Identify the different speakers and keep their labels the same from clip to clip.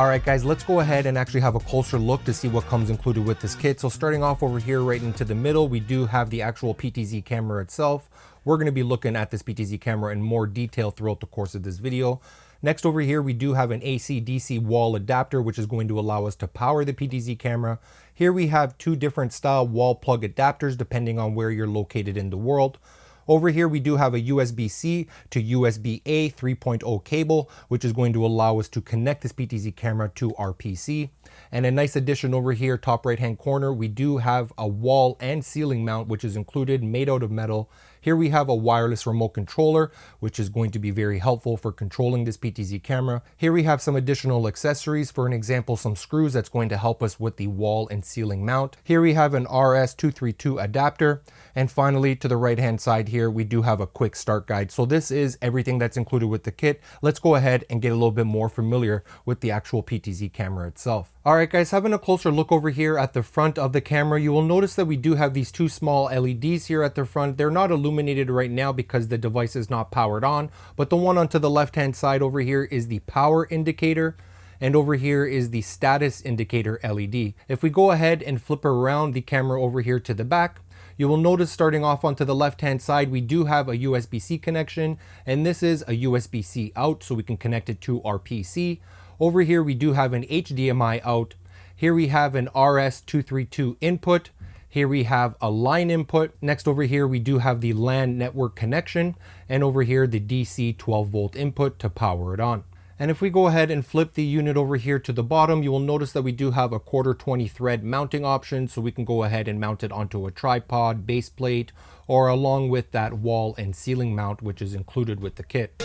Speaker 1: All right guys, let's go ahead and actually have a closer look to see what comes included with this kit. So starting off over here right into the middle, we do have the actual PTZ camera itself. We're going to be looking at this PTZ camera in more detail throughout the course of this video. Next over here, we do have an AC/DC wall adapter, which is going to allow us to power the PTZ camera. Here we have two different style wall plug adapters depending on where you're located in the world. Over here, we do have a USB-C to USB-A 3.0 cable, which is going to allow us to connect this PTZ camera to our PC. And a nice addition over here, top right-hand corner, we do have a wall and ceiling mount, which is included, made out of metal. Here we have a wireless remote controller, which is going to be very helpful for controlling this PTZ camera. Here we have some additional accessories, for an example, some screws that's going to help us with the wall and ceiling mount. Here we have an RS232 adapter. And finally, to the right-hand side here, we do have a quick start guide. So this is everything that's included with the kit. Let's go ahead and get a little bit more familiar with the actual PTZ camera itself. All right, guys, having a closer look over here at the front of the camera, you will notice that we do have these two small LEDs here at the front. They're not illuminated right now because the device is not powered on, but the one onto the left-hand side over here is the power indicator. And over here is the status indicator LED. If we go ahead and flip around the camera over here to the back, you will notice starting off onto the left-hand side, we do have a USB-C connection, and this is a USB-C out, so we can connect it to our PC. Over here, we do have an HDMI out. Here we have an RS232 input. Here we have a line input. Next over here, we do have the LAN network connection, and over here, the DC 12-volt input to power it on. And if we go ahead and flip the unit over here to the bottom, you will notice that we do have a 1/4 thread mounting option, so we can go ahead and mount it onto a tripod, base plate, or along with that wall and ceiling mount, which is included with the kit.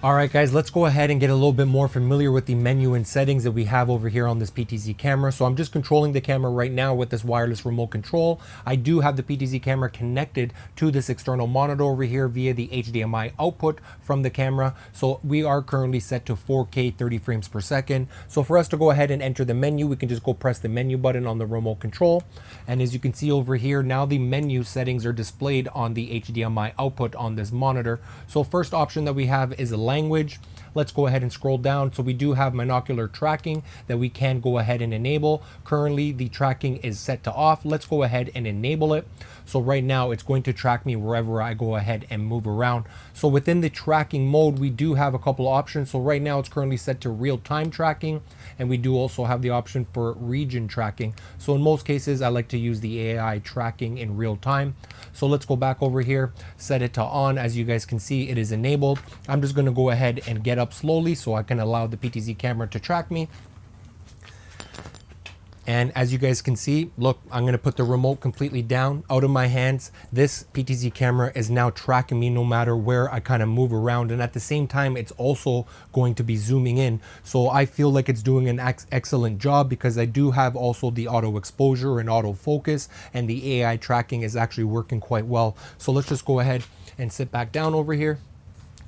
Speaker 1: All right guys, let's go ahead and get a little bit more familiar with the menu and settings that we have over here on this PTZ camera. So I'm just controlling the camera right now with this wireless remote control. I do have the PTZ camera connected to this external monitor over here via the HDMI output from the camera. So we are currently set to 4K 30 frames per second. So for us to go ahead and enter the menu, we can just go press the menu button on the remote control. And as you can see over here, now the menu settings are displayed on the HDMI output on this monitor. So first option that we have is a language. Let's go ahead and scroll down. So we do have monocular tracking that we can go ahead and enable. Currently the tracking is set to off. Let's go ahead and enable it. So right now it's going to track me wherever I go ahead and move around. So within the tracking mode, we do have a couple of options. So right now it's currently set to real-time tracking, and we do also have the option for region tracking. So in most cases, I like to use the AI tracking in real time. So let's go back over here, set it to on. As you guys can see, it is enabled. I'm just going to go ahead and get up slowly so I can allow the PTZ camera to track me. And as you guys can see, look, I'm going to put the remote completely down out of my hands. This PTZ camera is now tracking me no matter where I kind of move around. And at the same time, it's also going to be zooming in. So I feel like it's doing an excellent job because I do have also the auto exposure and auto focus, and the AI tracking is actually working quite well. So let's just go ahead and sit back down over here,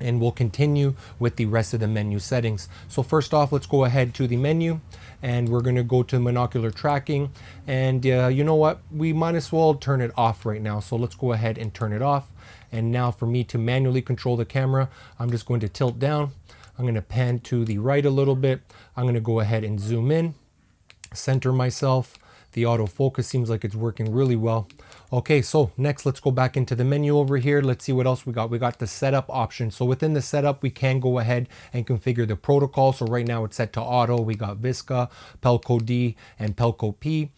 Speaker 1: and we'll continue with the rest of the menu settings. So first off, let's go ahead to the menu, and we're going to go to monocular tracking. And you know what? We might as well turn it off right now. So let's go ahead and turn it off. And now for me to manually control the camera, I'm just going to tilt down. I'm going to pan to the right a little bit. I'm going to go ahead and zoom in, center myself. The autofocus seems like it's working really well. Okay, so next let's go back into the menu over here. Let's see what else we got. We got the setup option. So within the setup, we can go ahead and configure the protocol. So right now it's set to auto. We got Visca, Pelco D, and Pelco P.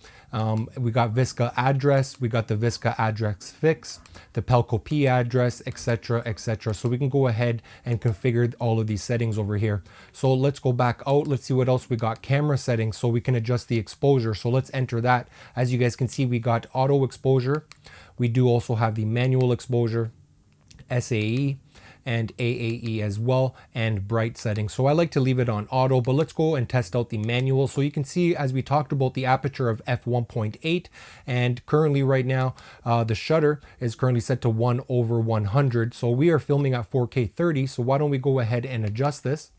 Speaker 1: We got Visca address, we got the Visca address fix, the Pelco P address, etc., etc. So we can go ahead and configure all of these settings over here. So let's go back out. Let's see what else we got. Camera settings, so we can adjust the exposure. So let's enter that. As you guys can see, we got auto exposure. We do also have the manual exposure, SAE, and AAE as well, and bright settings. So I like to leave it on auto, but let's go and test out the manual. So you can see, as we talked about, the aperture of f1.8, and currently right now the shutter is currently set to 1/100. So we are filming at 4K 30. So why don't we go ahead and adjust this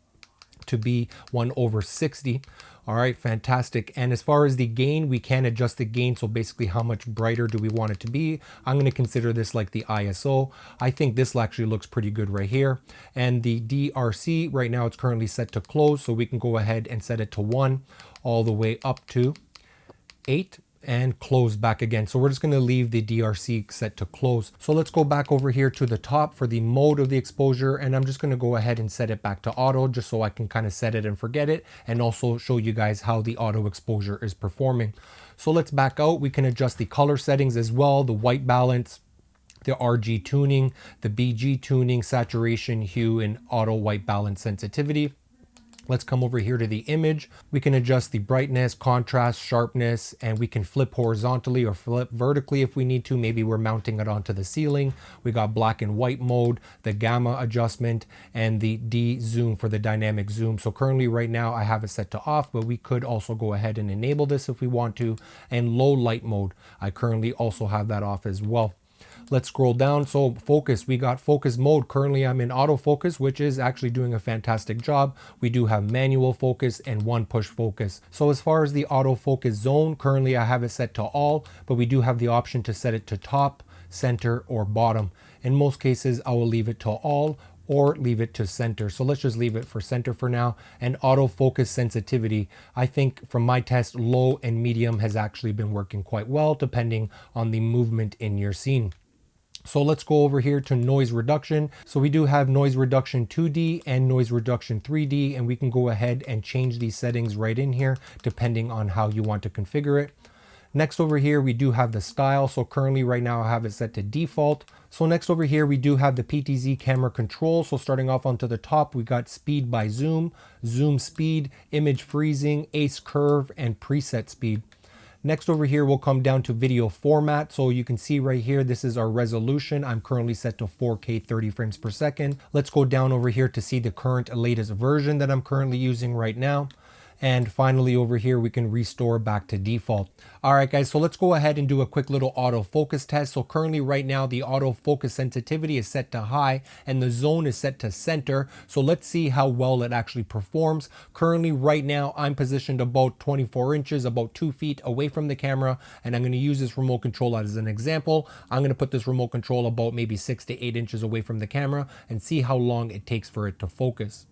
Speaker 1: to be 1/60. All right, fantastic. And as far as the gain, we can adjust the gain. So basically, how much brighter do we want it to be? I'm going to consider this like the ISO. I think this actually looks pretty good right here. And the DRC, right now it's currently set to close. So we can go ahead and set it to 1 all the way up to 8. And close back again. So we're just going to leave the DRC set to close. So let's go back over here to the top for the mode of the exposure, and I'm just going to go ahead and set it back to auto, just so I can kind of set it and forget it, and also show you guys how the auto exposure is performing. So let's back out. We can adjust the color settings as well, the white balance, the RG tuning, the BG tuning, saturation, hue, and auto white balance sensitivity. Let's come over here to the image. We can adjust the brightness, contrast, sharpness, and we can flip horizontally or flip vertically if we need to. Maybe we're mounting it onto the ceiling. We got black and white mode, the gamma adjustment, and the D zoom for the dynamic zoom. So currently right now I have it set to off, but we could also go ahead and enable this if we want to. And low light mode, I currently also have that off as well. Let's scroll down. So focus, we got focus mode. Currently I'm in autofocus, which is actually doing a fantastic job. We do have manual focus and one push focus. So as far as the autofocus zone, currently I have it set to all, but we do have the option to set it to top, center, or bottom. In most cases, I will leave it to all or leave it to center. So let's just leave it for center for now. And autofocus sensitivity, I think from my test, low and medium has actually been working quite well, depending on the movement in your scene. So let's go over here to noise reduction. So we do have noise reduction 2D and noise reduction 3D, and we can go ahead and change these settings right in here, depending on how you want to configure it. Next over here, we do have the style. So currently right now I have it set to default. So next over here, we do have the PTZ camera control. So starting off onto the top, we got speed by zoom, zoom speed, image freezing, ace curve, and preset speed. Next over here, we'll come down to video format. So you can see right here, this is our resolution. I'm currently set to 4K 30 frames per second. Let's go down over here to see the current latest version that I'm currently using right now. And finally over here, we can restore back to default. All right, guys, so let's go ahead and do a quick little autofocus test. So currently right now, the autofocus sensitivity is set to high and the zone is set to center. So let's see how well it actually performs. Currently right now, I'm positioned about 24 inches, about 2 feet away from the camera. And I'm gonna use this remote control as an example. I'm gonna put this remote control about maybe 6 to 8 inches away from the camera and see how long it takes for it to focus.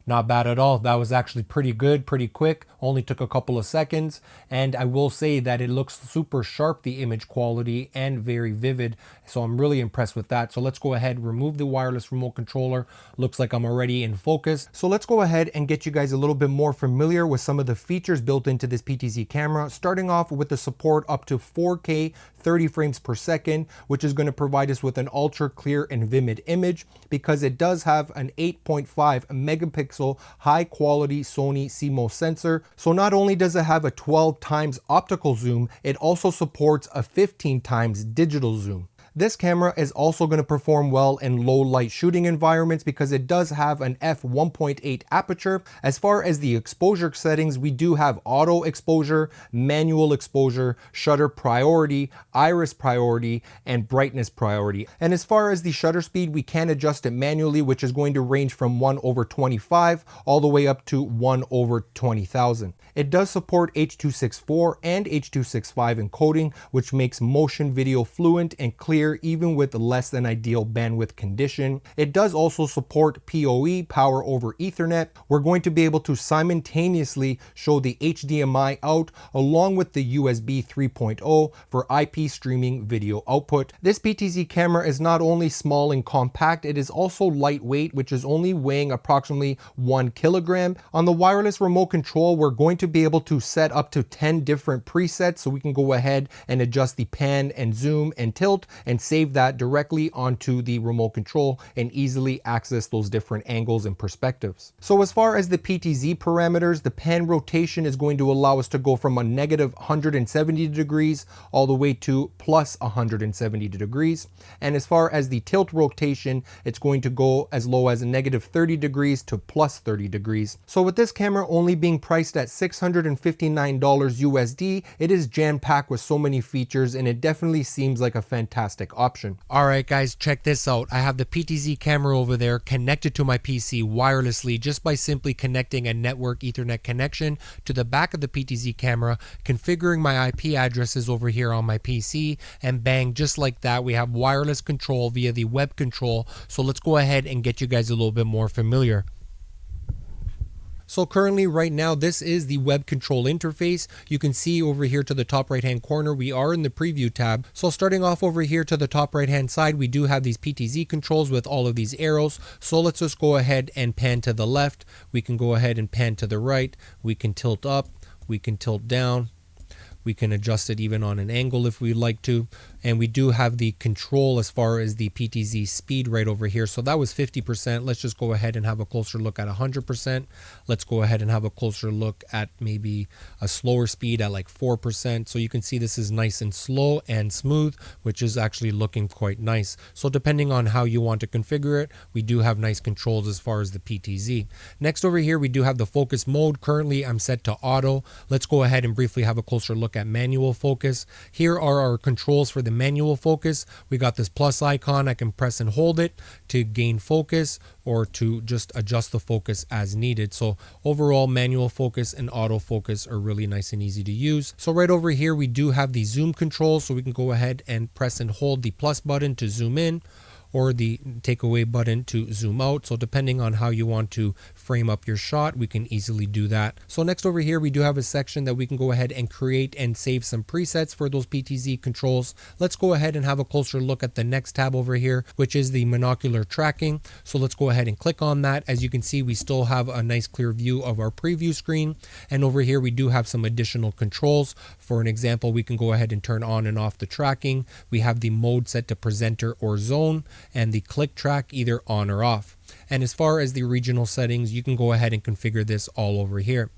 Speaker 1: Not bad at all. That was actually pretty good, pretty quick. Only took a couple of seconds. And I will say that it looks super sharp, the image quality, and very vivid. So I'm really impressed with that. So let's go ahead, remove the wireless remote controller. Looks like I'm already in focus. So let's go ahead and get you guys a little bit more familiar with some of the features built into this PTZ camera, starting off with the support up to 4K 30 frames per second, which is going to provide us with an ultra clear and vivid image because it does have an 8.5 megapixel high quality Sony CMOS sensor. So not only does it have a 12 times optical zoom, it also supports a 15 times digital zoom. This camera is also going to perform well in low light shooting environments because it does have an f1.8 aperture. As far as the exposure settings, we do have auto exposure, manual exposure, shutter priority, iris priority, and brightness priority. And as far as the shutter speed, we can adjust it manually, which is going to range from 1/25 all the way up to 1/20,000. It does support H.264 and H.265 encoding, which makes motion video fluent and clear even with less than ideal bandwidth condition. It does also support PoE, power over Ethernet. We're going to be able to simultaneously show the HDMI out along with the USB 3.0 for IP streaming video output. This PTZ camera is not only small and compact, it is also lightweight, which is only weighing approximately 1 kilogram. On the wireless remote control, we're going to be able to set up to 10 different presets, so we can go ahead and adjust the pan and zoom and tilt and save that directly onto the remote control and easily access those different angles and perspectives. So as far as the PTZ parameters, the pan rotation is going to allow us to go from a negative 170 degrees all the way to plus 170 degrees. And as far as the tilt rotation, it's going to go as low as a negative 30 degrees to plus 30 degrees. So with this camera only being priced at $659 USD, it is jam-packed with so many features, and it definitely seems like a fantastic option. All right guys, check this out. I have the PTZ camera over there connected to my PC wirelessly just by simply connecting a network Ethernet connection to the back of the PTZ camera, configuring my IP addresses over here on my PC, and bang, just like that, we have wireless control via the web control. So let's go ahead and get you guys a little bit more familiar. So currently right now, this is the web control interface. You can see over here to the top right hand corner, we are in the preview tab. So starting off over here to the top right hand side, we do have these PTZ controls with all of these arrows. So let's just go ahead and pan to the left. We can go ahead and pan to the right. We can tilt up, we can tilt down. We can adjust it even on an angle if we'd like to. And we do have the control as far as the PTZ speed right over here. So that was 50%. Let's just go ahead and have a closer look at 100%. Let's go ahead and have a closer look at maybe a slower speed at like 4%. So you can see this is nice and slow and smooth, which is actually looking quite nice. So depending on how you want to configure it, we do have nice controls as far as the PTZ. Next over here, we do have the focus mode. Currently, I'm set to auto. Let's go ahead and briefly have a closer look at manual focus. Here are our controls for the manual focus. We got this plus icon. I can press and hold it to gain focus or to just adjust the focus as needed. So overall, manual focus and autofocus are really nice and easy to use. So right over here, we do have the zoom control. So we can go ahead and press and hold the plus button to zoom in, or the take away button to zoom out. So depending on how you want to frame up your shot, we can easily do that. So next over here, we do have a section that we can go ahead and create and save some presets for those PTZ controls. Let's go ahead and have a closer look at the next tab over here, which is the monocular tracking. So let's go ahead and click on that. As you can see, we still have a nice clear view of our preview screen. And over here, we do have some additional controls. For an example, we can go ahead and turn on and off the tracking. We have the mode set to presenter or zone, and the click track either on or off. And as far as the regional settings, you can go ahead and configure this all over here.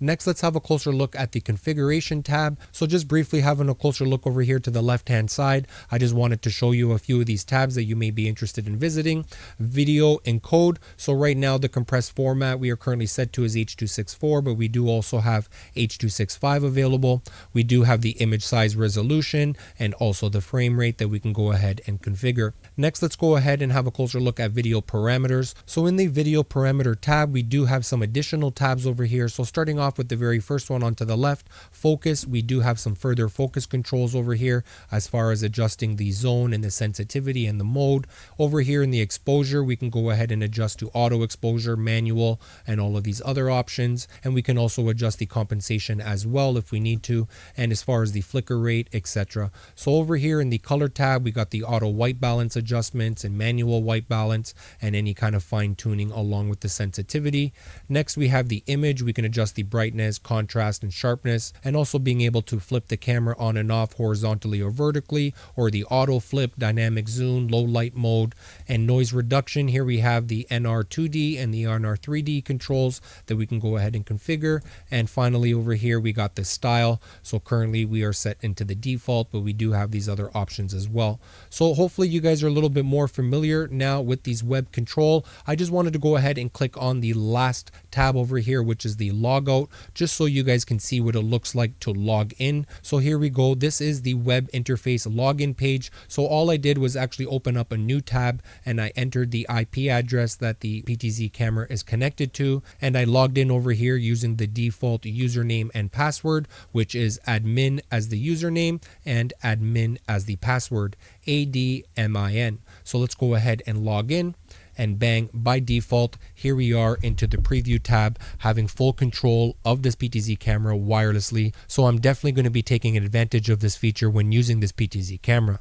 Speaker 1: Next, let's have a closer look at the configuration tab. So just briefly having a closer look over here to the left-hand side, I just wanted to show you a few of these tabs that you may be interested in visiting. Video encode. So right now, the compressed format we are currently set to is H.264, but we do also have H.265 available. We do have the image size resolution and also the frame rate that we can go ahead and configure. Next, let's go ahead and have a closer look at video parameters. So in the video parameter tab, we do have some additional tabs over here. So starting off with the very first one onto the left, focus, we do have some further focus controls over here as far as adjusting the zone and the sensitivity and the mode. Over here in the exposure, we can go ahead and adjust to auto exposure, manual, and all of these other options. And we can also adjust the compensation as well if we need to, and as far as the flicker rate, etc. So over here in the color tab, we got the auto white balance adjustments and manual white balance and any kind of fine tuning along with the sensitivity. Next, we have the image. We can adjust the brightness, contrast, and sharpness, and also being able to flip the camera on and off horizontally or vertically, or the auto flip, dynamic zoom, low light mode, and noise reduction. Here we have the NR2D and the NR3D controls that we can go ahead and configure. And finally over here, we got the style. So currently we are set into the default, but we do have these other options as well. So hopefully you guys are a little bit more familiar now with these web control. I just wanted to go ahead and click on the last tab over here, which is the logout, just so you guys can see what it looks like to log in. So here we go. This is the web interface login page. So all I did was actually open up a new tab and I entered the IP address that the PTZ camera is connected to, and I logged in over here using the default username and password, which is admin as the username and admin as the password, ADMIN. So let's go ahead and log in. And bang, by default, here we are into the preview tab, having full control of this PTZ camera wirelessly. So I'm definitely going to be taking advantage of this feature when using this PTZ camera.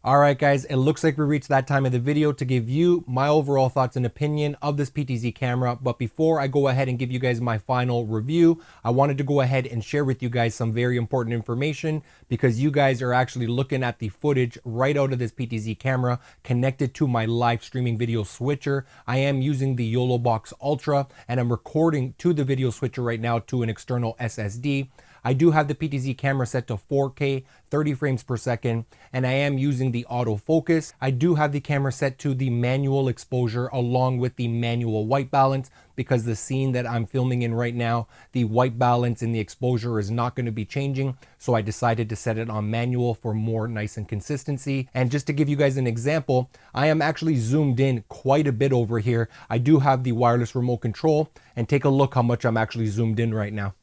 Speaker 1: All right, guys, it looks like we reached that time of the video to give you my overall thoughts and opinion of this PTZ camera. But before I go ahead and give you guys my final review, I wanted to go ahead and share with you guys some very important information, because you guys are actually looking at the footage right out of this PTZ camera connected to my live streaming video switcher. I am using the YOLObox Ultra, and I'm recording to the video switcher right now to an external SSD. I do have the PTZ camera set to 4K, 30 frames per second, and I am using the autofocus. I do have the camera set to the manual exposure along with the manual white balance, because the scene that I'm filming in right now, the white balance and the exposure is not going to be changing. So I decided to set it on manual for more nice and consistency. And just to give you guys an example, I am actually zoomed in quite a bit over here. I do have the wireless remote control, and take a look how much I'm actually zoomed in right now.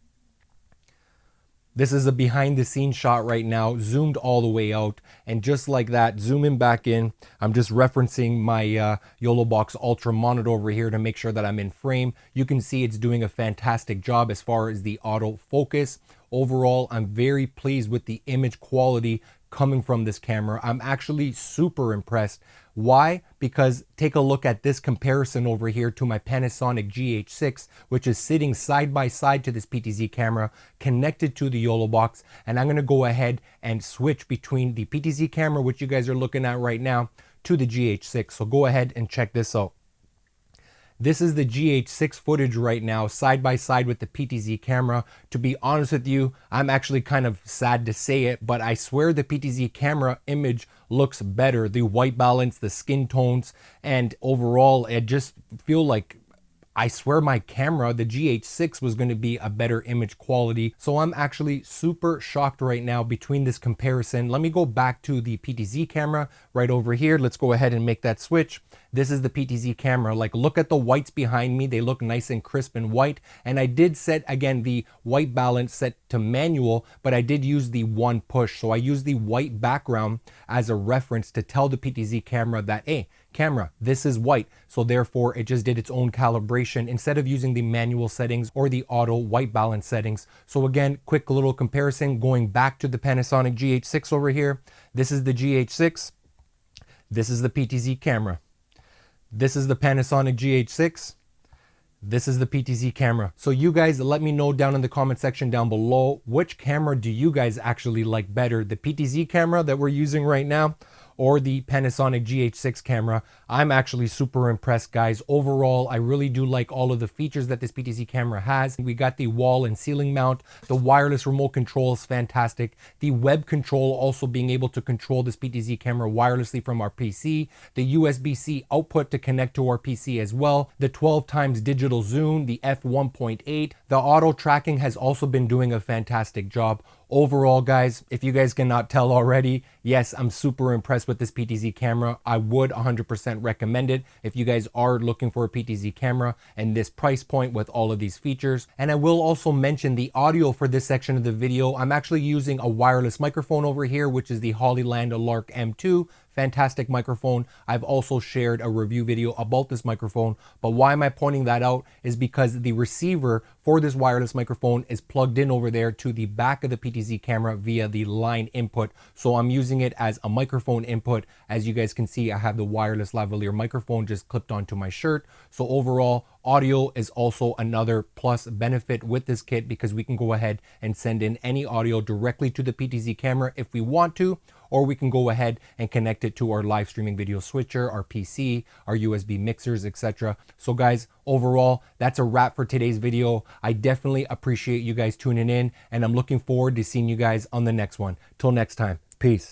Speaker 1: This is a behind the scenes shot right now, zoomed all the way out, and just like that, zooming back in. I'm just referencing my YOLObox Ultra monitor over here to make sure that I'm in frame. You can see it's doing a fantastic job as far as the autofocus. Overall, I'm very pleased with the image quality coming from this camera. I'm actually super impressed. Why? Because take a look at this comparison over here to my Panasonic GH6, which is sitting side by side to this PTZ camera connected to the YOLObox. And I'm going to go ahead and switch between the PTZ camera, which you guys are looking at right now, to the GH6. So go ahead and check this out. This is the GH6 footage right now, side by side with the PTZ camera. To be honest with you, I'm actually kind of sad to say it, but I swear the PTZ camera image looks better. The white balance, the skin tones, and overall, I just feel like, I swear my camera, the GH6, was going to be a better image quality. So I'm actually super shocked right now between this comparison. Let me go back to the PTZ camera right over here. Let's go ahead and make that switch. This is the PTZ camera. Like, look at the whites behind me. They look nice and crisp and white. And I did set, again, the white balance set to manual, but I did use the one push. So I used the white background as a reference to tell the PTZ camera that, hey, camera, this is white. So therefore, it just did its own calibration instead of using the manual settings or the auto white balance settings. So again, quick little comparison going back to the Panasonic GH6 over here. This is the GH6. This is the PTZ camera. This is the Panasonic GH6. This is the PTZ camera. So you guys let me know down in the comment section down below, which camera do you guys actually like better? The PTZ camera that we're using right now, or the Panasonic GH6 camera? I'm actually super impressed, guys. Overall, I really do like all of the features that this PTZ camera has. We got the wall and ceiling mount. The wireless remote control is fantastic. The web control, also being able to control this PTZ camera wirelessly from our PC. The USB-C output to connect to our PC as well. The 12 times digital zoom, the f1.8. The auto tracking has also been doing a fantastic job. Overall, guys, if you guys cannot tell already, yes, I'm super impressed with this PTZ camera. I would 100% recommend it if you guys are looking for a PTZ camera and this price point with all of these features. And I will also mention the audio for this section of the video. I'm actually using a wireless microphone over here, which is the Hollyland Lark M2. Fantastic microphone. I've also shared a review video about this microphone, but why am I pointing that out is because the receiver for this wireless microphone is plugged in over there to the back of the PTZ camera via the line input. So I'm using it as a microphone input. As you guys can see, I have the wireless lavalier microphone just clipped onto my shirt. So overall, audio is also another plus benefit with this kit, because we can go ahead and send in any audio directly to the PTZ camera if we want to, or we can go ahead and connect it to our live streaming video switcher, our PC, our USB mixers, etc. So guys, overall, that's a wrap for today's video. I definitely appreciate you guys tuning in, and I'm looking forward to seeing you guys on the next one. Till next time, peace.